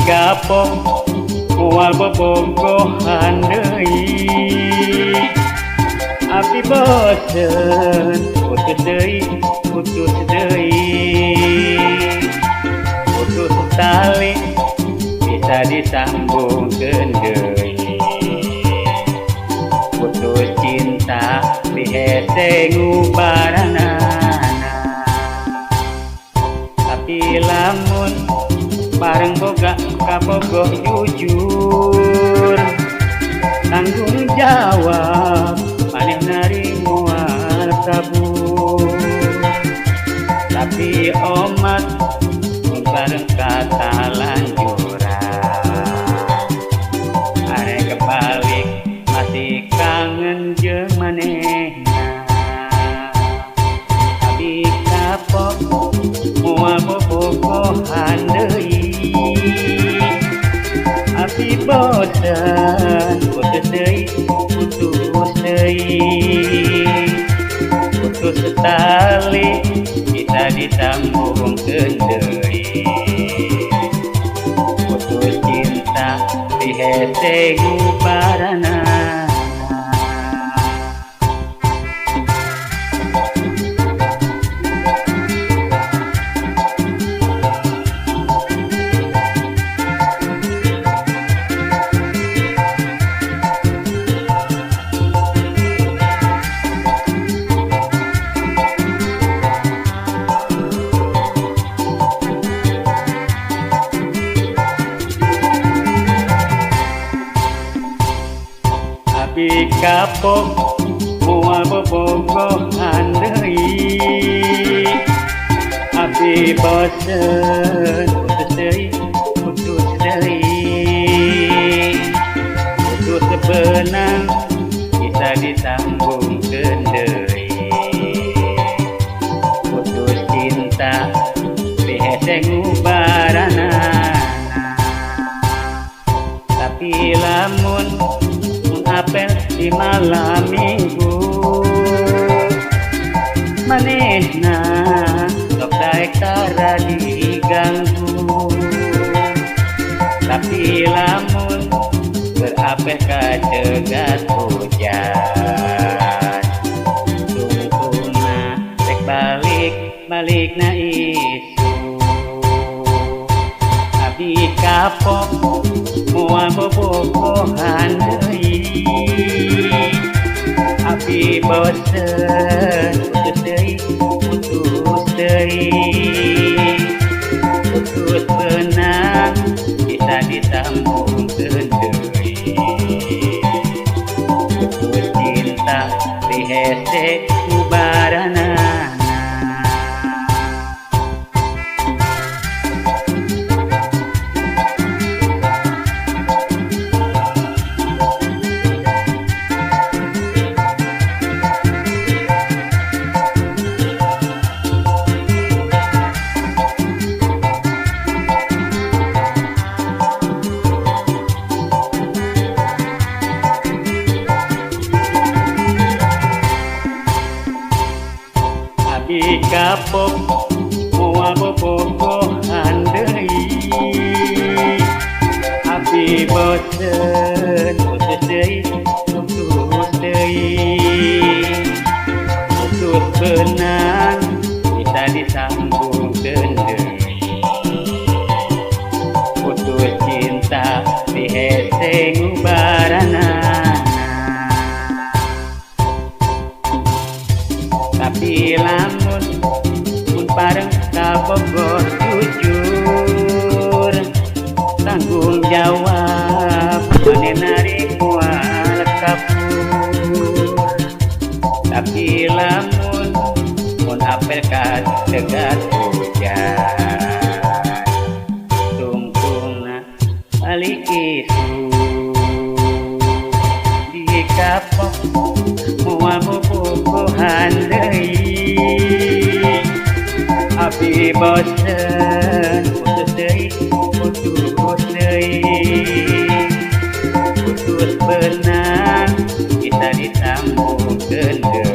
kapok mual bobogohan deui abdi bosen putus deui putus tali bisa disambungkeun deui putus cinta dihese ngubaranana tapi lamun bareng boga kabogoh jujur tanggung jawab maneh narimo sabur tapi omat bareng kata lanjuran are kebalik masih kangen jeung manehna tapi kapok moal bobogohan deui abdi bosen putus deui putus tali bisa disambungkeun deui putus cinta dihese ngubaranana abdi kapok moal bobogohan deui abdi bosen putus benang bisa disambungkeun deui putus cinta dihese ngubaranana tapi lamun apel di malam minggu manehna sok daek tara diganggu tapi lamun berapel ka cegat hujan tungtungna rek balikna isu abdi kapok moal bobogohan deui abdi bosen putus benang bisa disambungkeun deui putus cinta dihese ngubaranana abdi kapok moal bobogohan deui abdi bosen putus benang bisa disambungkeun deui putus cinta dihese ngubaranana tapi lamun bareng kabogoh jujur tanggung jawab maneh narimo sabur tapi lamun mun apel ka cegat hujan tungtungna balik isu di kapok moal bobogohan deui abdi bosen putus benang bisa disambungkeun deui